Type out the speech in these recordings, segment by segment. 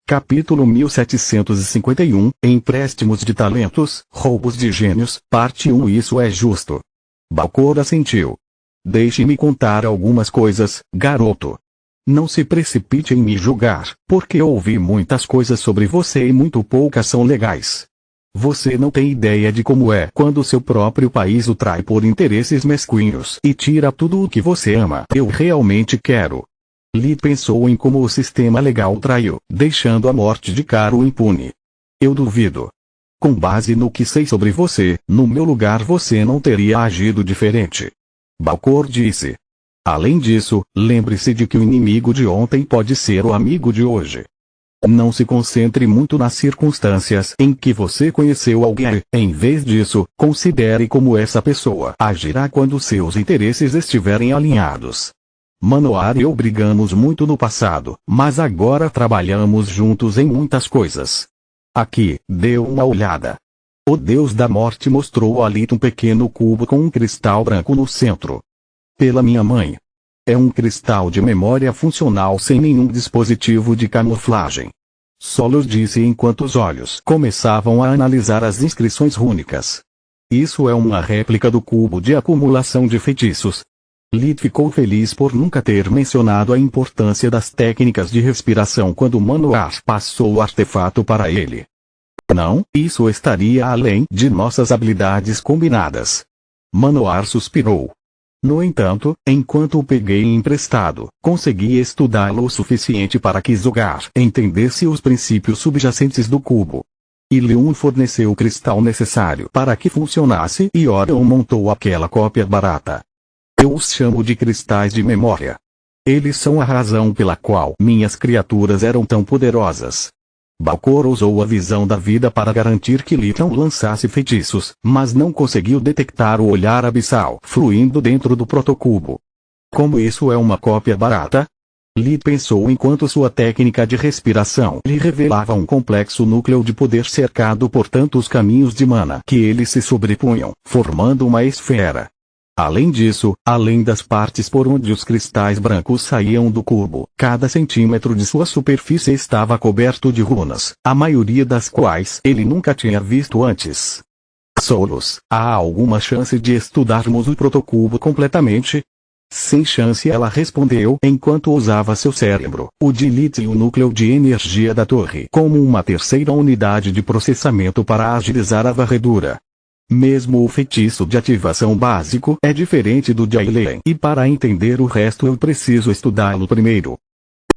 Capítulo 1751, Empréstimos de talentos, roubos de gênios, parte 1. Isso é justo. Balcor assentiu. Deixe-me contar algumas coisas, garoto. Não se precipite em me julgar, porque ouvi muitas coisas sobre você e muito poucas são legais. Você não tem ideia de como é quando seu próprio país o trai por interesses mesquinhos e tira tudo o que você ama. Eu realmente quero. Lee pensou em como o sistema legal o traiu, deixando a morte de Caro impune. Eu duvido. Com base no que sei sobre você, no meu lugar você não teria agido diferente. Balcor disse. Além disso, lembre-se de que o inimigo de ontem pode ser o amigo de hoje. Não se concentre muito nas circunstâncias em que você conheceu alguém. Em vez disso, considere como essa pessoa agirá quando seus interesses estiverem alinhados. Manoar e eu brigamos muito no passado, mas agora trabalhamos juntos em muitas coisas. Aqui, dê uma olhada. O Deus da Morte mostrou a Lith um pequeno cubo com um cristal branco no centro. Pela minha mãe. É um cristal de memória funcional sem nenhum dispositivo de camuflagem. Solos disse enquanto os olhos começavam a analisar as inscrições rúnicas. Isso é uma réplica do cubo de acumulação de feitiços. Lith ficou feliz por nunca ter mencionado a importância das técnicas de respiração quando Manoar passou o artefato para ele. Não, isso estaria além de nossas habilidades combinadas. Manoar suspirou. No entanto, enquanto o peguei emprestado, consegui estudá-lo o suficiente para que Zogar entendesse os princípios subjacentes do cubo. Ilium forneceu o cristal necessário para que funcionasse e Orion montou aquela cópia barata. Eu os chamo de cristais de memória. Eles são a razão pela qual minhas criaturas eram tão poderosas. Balcor usou a visão da vida para garantir que Lith não lançasse feitiços, mas não conseguiu detectar o olhar abissal fluindo dentro do protocubo. Como isso é uma cópia barata? Lith pensou enquanto sua técnica de respiração lhe revelava um complexo núcleo de poder cercado por tantos caminhos de mana que eles se sobrepunham, formando uma esfera. Além disso, além das partes por onde os cristais brancos saíam do cubo, cada centímetro de sua superfície estava coberto de runas, a maioria das quais ele nunca tinha visto antes. Solos, há alguma chance de estudarmos o protocubo completamente? Sem chance, ela respondeu enquanto usava seu cérebro, o de Lith e o núcleo de energia da torre como uma terceira unidade de processamento para agilizar a varredura. Mesmo o feitiço de ativação básico é diferente do de Aileen, e para entender o resto eu preciso estudá-lo primeiro.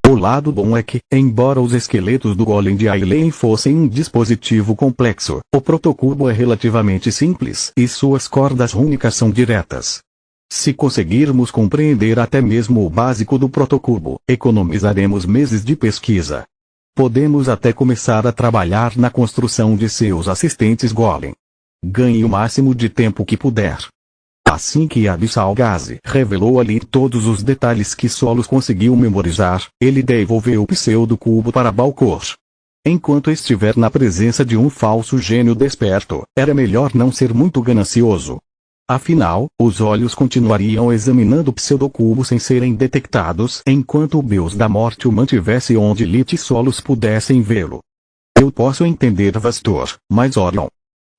O lado bom é que, embora os esqueletos do golem de Aileen fossem um dispositivo complexo, o protocubo é relativamente simples e suas cordas rúnicas são diretas. Se conseguirmos compreender até mesmo o básico do protocubo, economizaremos meses de pesquisa. Podemos até começar a trabalhar na construção de seus assistentes golem. Ganhe o máximo de tempo que puder. Assim que Abissal Gaze revelou a Lith todos os detalhes que Solos conseguiu memorizar, ele devolveu o pseudo-cubo para Balcor. Enquanto estiver na presença de um falso gênio desperto, era melhor não ser muito ganancioso. Afinal, os olhos continuariam examinando o pseudo-cubo sem serem detectados enquanto o Deus da Morte o mantivesse onde Lith e Solos pudessem vê-lo. Eu posso entender Vastor, mas Orion.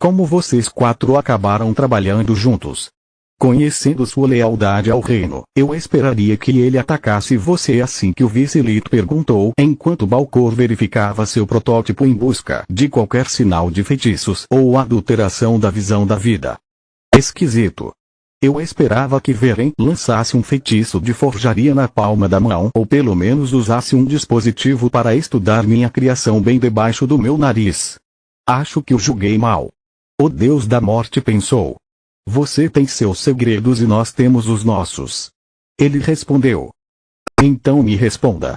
Como vocês quatro acabaram trabalhando juntos? Conhecendo sua lealdade ao reino, eu esperaria que ele atacasse você assim que o vice-Lith perguntou enquanto Balcor verificava seu protótipo em busca de qualquer sinal de feitiços ou adulteração da visão da vida. Esquisito. Eu esperava que Veren lançasse um feitiço de forjaria na palma da mão ou pelo menos usasse um dispositivo para estudar minha criação bem debaixo do meu nariz. Acho que o julguei mal. O Deus da Morte pensou. Você tem seus segredos e nós temos os nossos. Ele respondeu. Então me responda.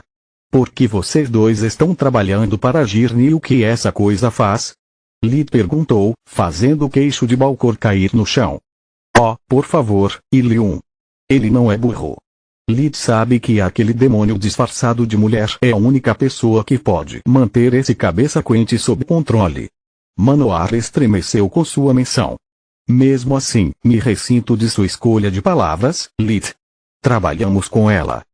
Por que vocês dois estão trabalhando para agir e o que essa coisa faz? Lith perguntou, fazendo o queixo de Balcor cair no chão. Oh, por favor, Ilium. Ele não é burro. Lith sabe que aquele demônio disfarçado de mulher é a única pessoa que pode manter esse cabeça quente sob controle. Manoar estremeceu com sua menção. Mesmo assim, me ressinto de sua escolha de palavras, Lith. Trabalhamos com ela.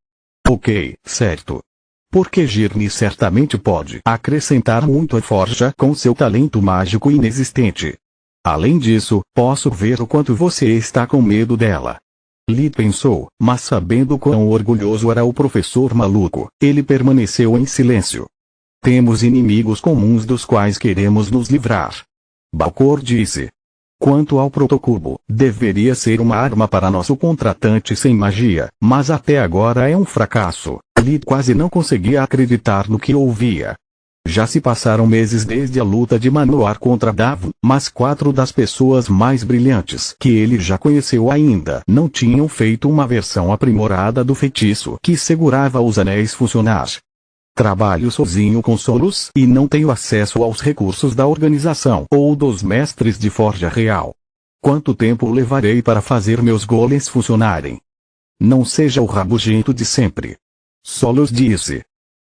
Ok, certo. Porque Girne certamente pode acrescentar muito à forja com seu talento mágico inexistente. Além disso, posso ver o quanto você está com medo dela. Lee pensou, mas sabendo quão orgulhoso era o professor maluco, ele permaneceu em silêncio. Temos inimigos comuns dos quais queremos nos livrar. Balcor disse. Quanto ao protocubo, deveria ser uma arma para nosso contratante sem magia, mas até agora é um fracasso. Lee quase não conseguia acreditar no que ouvia. Já se passaram meses desde a luta de Manoar contra Davon, mas 4 das pessoas mais brilhantes que ele já conheceu ainda não tinham feito uma versão aprimorada do feitiço que segurava os anéis funcionar. Trabalho sozinho com Solos e não tenho acesso aos recursos da organização ou dos mestres de forja real. Quanto tempo levarei para fazer meus golems funcionarem? Não seja o rabugento de sempre. Solos disse.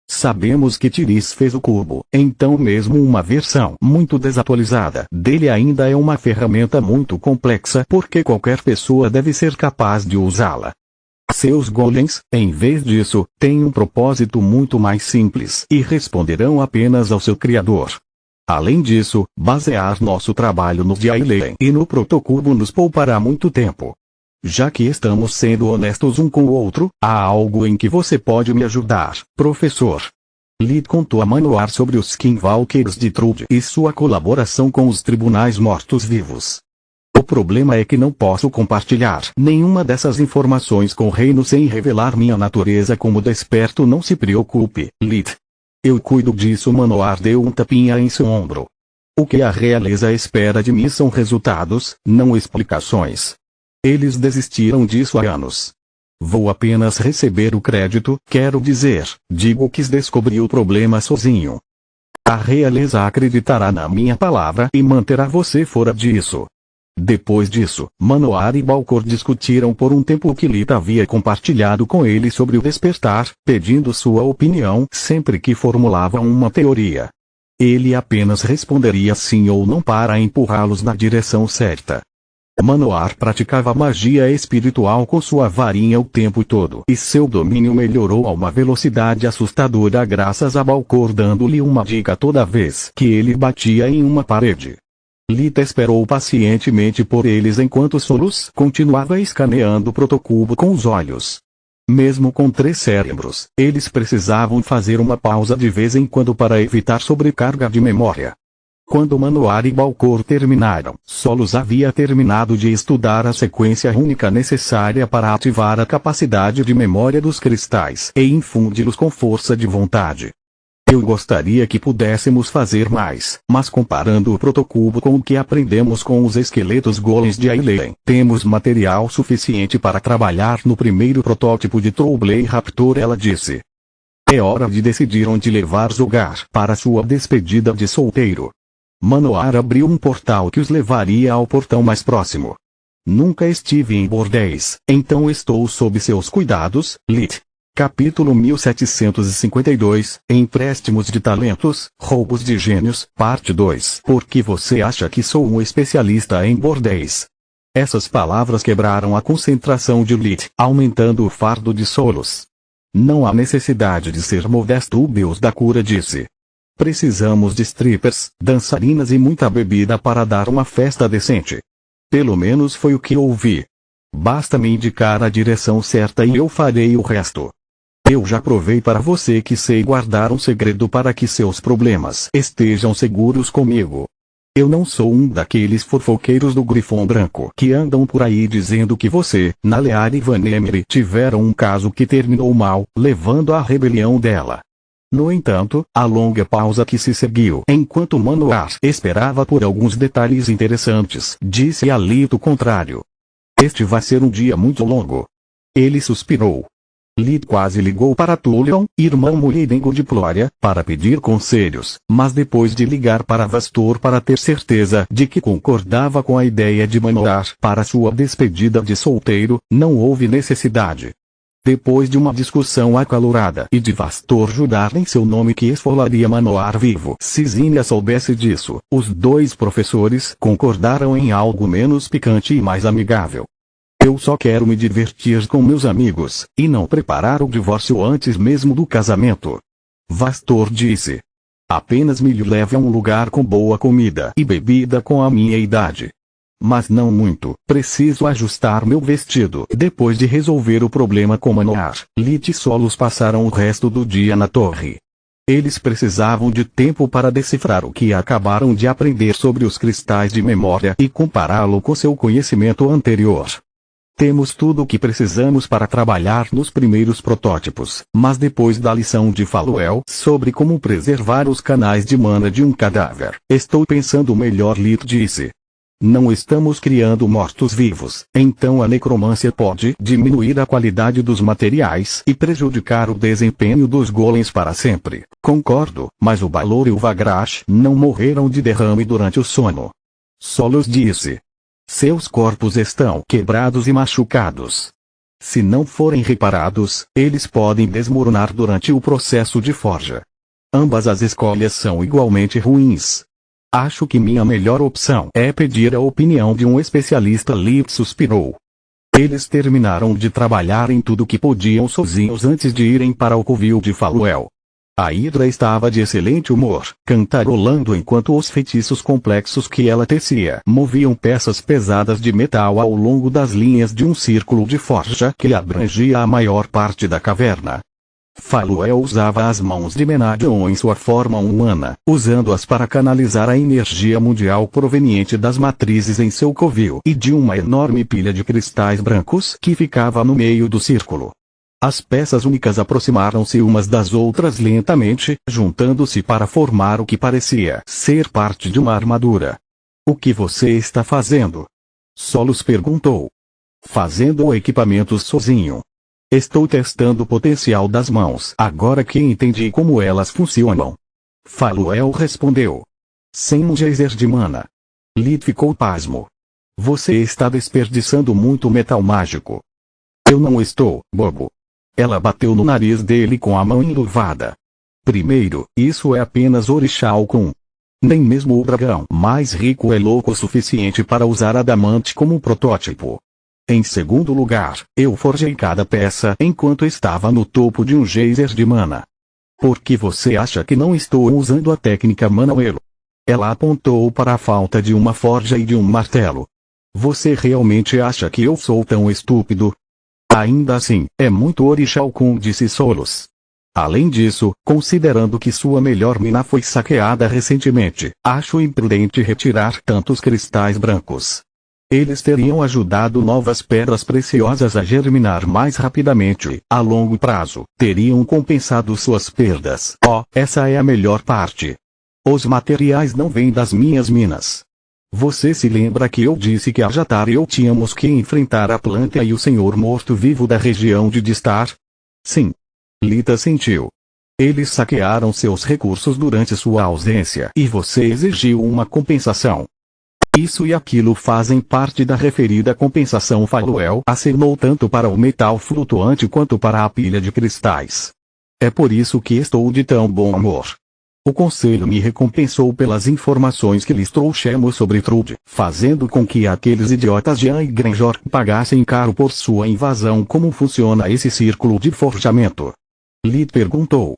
Sabemos que Tiris fez o cubo, então mesmo uma versão muito desatualizada dele ainda é uma ferramenta muito complexa porque qualquer pessoa deve ser capaz de usá-la. Seus golems, em vez disso, têm um propósito muito mais simples e responderão apenas ao seu criador. Além disso, basear nosso trabalho no de Aileen e no protocubo nos poupará muito tempo. Já que estamos sendo honestos um com o outro, há algo em que você pode me ajudar, professor. Lee contou a Manoar sobre os Skinwalkers de Trude e sua colaboração com os tribunais mortos-vivos. O problema é que não posso compartilhar nenhuma dessas informações com o reino sem revelar minha natureza como desperto. Não se preocupe, Lee. Eu cuido disso. Manoar deu um tapinha em seu ombro. O que a realeza espera de mim são resultados, não explicações. Eles desistiram disso há anos. Vou apenas receber o crédito, quero dizer, digo que descobri o problema sozinho. A realeza acreditará na minha palavra e manterá você fora disso. Depois disso, Manoar e Balcor discutiram por um tempo o que Lee havia compartilhado com ele sobre o despertar, pedindo sua opinião sempre que formulavam uma teoria. Ele apenas responderia sim ou não para empurrá-los na direção certa. Manoar praticava magia espiritual com sua varinha o tempo todo e seu domínio melhorou a uma velocidade assustadora graças a Balcor dando-lhe uma dica toda vez que ele batia em uma parede. Lita esperou pacientemente por eles enquanto Solos continuava escaneando o protocubo com os olhos. Mesmo com 3 cérebros, eles precisavam fazer uma pausa de vez em quando para evitar sobrecarga de memória. Quando Manoar e Balcor terminaram, Solos havia terminado de estudar a sequência única necessária para ativar a capacidade de memória dos cristais e infundi-los com força de vontade. Eu gostaria que pudéssemos fazer mais, mas comparando o protocubo com o que aprendemos com os esqueletos golems de Aileen, temos material suficiente para trabalhar no primeiro protótipo de Troubley Raptor. Ela disse. É hora de decidir onde levar Zogar para sua despedida de solteiro. Manoar abriu um portal que os levaria ao portão mais próximo. Nunca estive em bordéis, então estou sob seus cuidados, Lit. Capítulo 1752, Empréstimos de talentos, roubos de gênios, parte 2. Por que você acha que sou um especialista em bordéis? Essas palavras quebraram a concentração de Lit, aumentando o fardo de Solos. Não há necessidade de ser modesto, o Deus da cura disse. Precisamos de strippers, dançarinas e muita bebida para dar uma festa decente. Pelo menos foi o que ouvi. Basta me indicar a direção certa e eu farei o resto. Eu já provei para você que sei guardar um segredo para que seus problemas estejam seguros comigo. Eu não sou um daqueles fofoqueiros do Grifão Branco que andam por aí dizendo que você, Nalear e Vanemire tiveram um caso que terminou mal, levando à rebelião dela. No entanto, a longa pausa que se seguiu enquanto Manoar esperava por alguns detalhes interessantes, disse a Lit o contrário. Este vai ser um dia muito longo. Ele suspirou. Lit quase ligou para Tullion, irmão mulherengo de Plória, para pedir conselhos, mas depois de ligar para Vastor para ter certeza de que concordava com a ideia de Manoar para sua despedida de solteiro, não houve necessidade. Depois de uma discussão acalorada e de Vastor jurar em seu nome que esfolaria Manoar vivo se Zinnia soubesse disso, os 2 professores concordaram em algo menos picante e mais amigável. Eu só quero me divertir com meus amigos, e não preparar o divórcio antes mesmo do casamento. Vastor disse. Apenas me leve a um lugar com boa comida e bebida com a minha idade. Mas não muito, preciso ajustar meu vestido. Depois de resolver o problema com Manoar, Lilith e Solos passaram o resto do dia na torre. Eles precisavam de tempo para decifrar o que acabaram de aprender sobre os cristais de memória e compará-lo com seu conhecimento anterior. Temos tudo o que precisamos para trabalhar nos primeiros protótipos, mas depois da lição de Faluel sobre como preservar os canais de mana de um cadáver, estou pensando melhor. Lilith disse. Não estamos criando mortos-vivos, então a necromância pode diminuir a qualidade dos materiais e prejudicar o desempenho dos golems para sempre. Concordo, mas o Balor e o Vagrash não morreram de derrame durante o sono. Solos disse. Seus corpos estão quebrados e machucados. Se não forem reparados, eles podem desmoronar durante o processo de forja. Ambas as escolhas são igualmente ruins. Acho que minha melhor opção é pedir a opinião de um especialista. Lilith suspirou. Eles terminaram de trabalhar em tudo que podiam sozinhos antes de irem para o covil de Faluel. A Hidra estava de excelente humor, cantarolando enquanto os feitiços complexos que ela tecia moviam peças pesadas de metal ao longo das linhas de um círculo de forja que abrangia a maior parte da caverna. Faluel usava as mãos de Menadion em sua forma humana, usando-as para canalizar a energia mundial proveniente das matrizes em seu covil e de uma enorme pilha de cristais brancos que ficava no meio do círculo. As peças únicas aproximaram-se umas das outras lentamente, juntando-se para formar o que parecia ser parte de uma armadura. O que você está fazendo? Solos perguntou. Fazendo o equipamento sozinho. Estou testando o potencial das mãos agora que entendi como elas funcionam. Faluel respondeu. Sem um geyser de mana. Lilith ficou pasmo. Você está desperdiçando muito metal mágico. Eu não estou, bobo. Ela bateu no nariz dele com a mão enluvada. Primeiro, isso é apenas Orixá Alcum. Nem mesmo o dragão mais rico é louco o suficiente para usar adamante como protótipo. Em segundo lugar, eu forjei cada peça enquanto estava no topo de um geyser de mana. Por que você acha que não estou usando a técnica Manauelo? Ela apontou para a falta de uma forja e de um martelo. Você realmente acha que eu sou tão estúpido? Ainda assim, é muito Orixá Alcum, disse Solos. Além disso, considerando que sua melhor mina foi saqueada recentemente, acho imprudente retirar tantos cristais brancos. Eles teriam ajudado novas pedras preciosas a germinar mais rapidamente e, a longo prazo, teriam compensado suas perdas. Oh, essa é a melhor parte. Os materiais não vêm das minhas minas. Você se lembra que eu disse que a Jatar e eu tínhamos que enfrentar a planta e o senhor morto-vivo da região de Distar? Sim. Lita sentiu. Eles saquearam seus recursos durante sua ausência e você exigiu uma compensação. Isso e aquilo fazem parte da referida compensação. Faluel acenou tanto para o metal flutuante quanto para a pilha de cristais. É por isso que estou de tão bom humor. O conselho me recompensou pelas informações que lhes trouxemos sobre Trude, fazendo com que aqueles idiotas Jean e Grenjor pagassem caro por sua invasão. Como funciona esse círculo de forjamento? Lilith perguntou.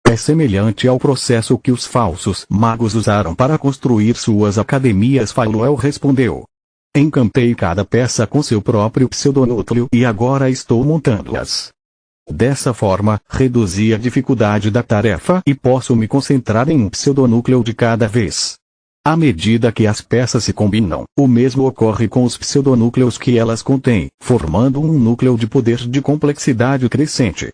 É semelhante ao processo que os falsos magos usaram para construir suas academias. Faluel respondeu. Encantei cada peça com seu próprio pseudonúcleo e agora estou montando-as. Dessa forma, reduzi a dificuldade da tarefa e posso me concentrar em um pseudonúcleo de cada vez. À medida que as peças se combinam, o mesmo ocorre com os pseudonúcleos que elas contêm, formando um núcleo de poder de complexidade crescente.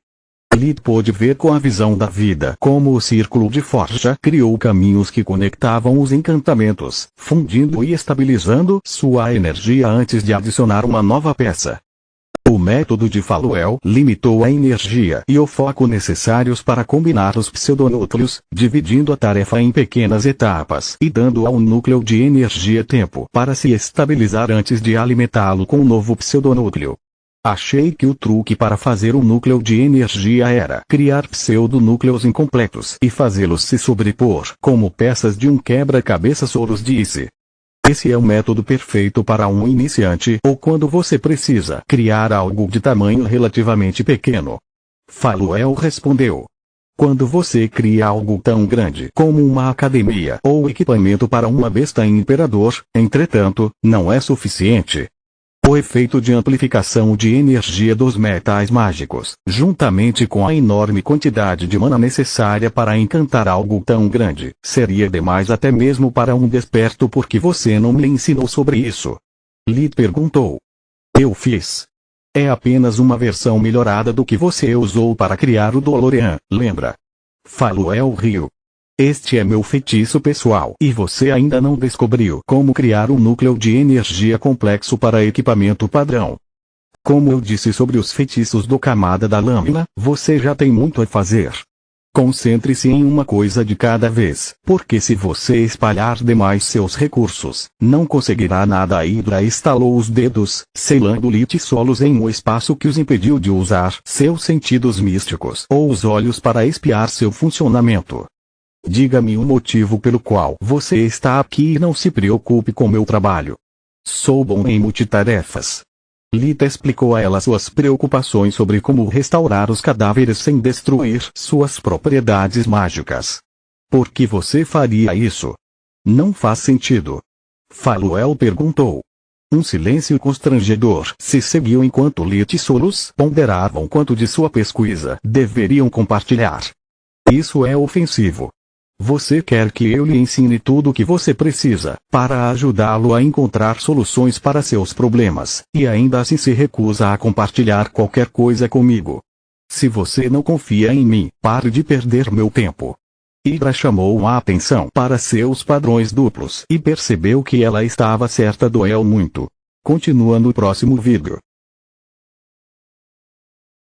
Lilith pôde ver com a visão da vida como o círculo de forja criou caminhos que conectavam os encantamentos, fundindo e estabilizando sua energia antes de adicionar uma nova peça. O método de Faluel limitou a energia e o foco necessários para combinar os pseudonúcleos, dividindo a tarefa em pequenas etapas e dando ao núcleo de energia tempo para se estabilizar antes de alimentá-lo com um novo pseudonúcleo. Achei que o truque para fazer um núcleo de energia era criar pseudonúcleos incompletos e fazê-los se sobrepor como peças de um quebra-cabeça. Solos disse. Esse é o método perfeito para um iniciante ou quando você precisa criar algo de tamanho relativamente pequeno. Faluel respondeu. Quando você cria algo tão grande como uma academia ou equipamento para uma besta imperador, entretanto, não é suficiente. O efeito de amplificação de energia dos metais mágicos, juntamente com a enorme quantidade de mana necessária para encantar algo tão grande, seria demais até mesmo para um desperto. Por que você não me ensinou sobre isso? Li perguntou. Eu fiz. É apenas uma versão melhorada do que você usou para criar o DeLorean, lembra? Faluel riu. Este é meu feitiço pessoal e você ainda não descobriu como criar um núcleo de energia complexo para equipamento padrão. Como eu disse sobre os feitiços do camada da lâmina, você já tem muito a fazer. Concentre-se em uma coisa de cada vez, porque se você espalhar demais seus recursos, não conseguirá nada. A Hydra estalou os dedos, selando Litissolos em um espaço que os impediu de usar seus sentidos místicos ou os olhos para espiar seu funcionamento. Diga-me o motivo pelo qual você está aqui e não se preocupe com meu trabalho. Sou bom em multitarefas. Lita explicou a ela suas preocupações sobre como restaurar os cadáveres sem destruir suas propriedades mágicas. Por que você faria isso? Não faz sentido. Faluel perguntou. Um silêncio constrangedor se seguiu enquanto Litissolos ponderavam quanto de sua pesquisa deveriam compartilhar. Isso é ofensivo. Você quer que eu lhe ensine tudo o que você precisa, para ajudá-lo a encontrar soluções para seus problemas, e ainda assim se recusa a compartilhar qualquer coisa comigo. Se você não confia em mim, pare de perder meu tempo. Hydra chamou a atenção para seus padrões duplos e percebeu que ela estava certa. Doeu muito. Continua no próximo vídeo.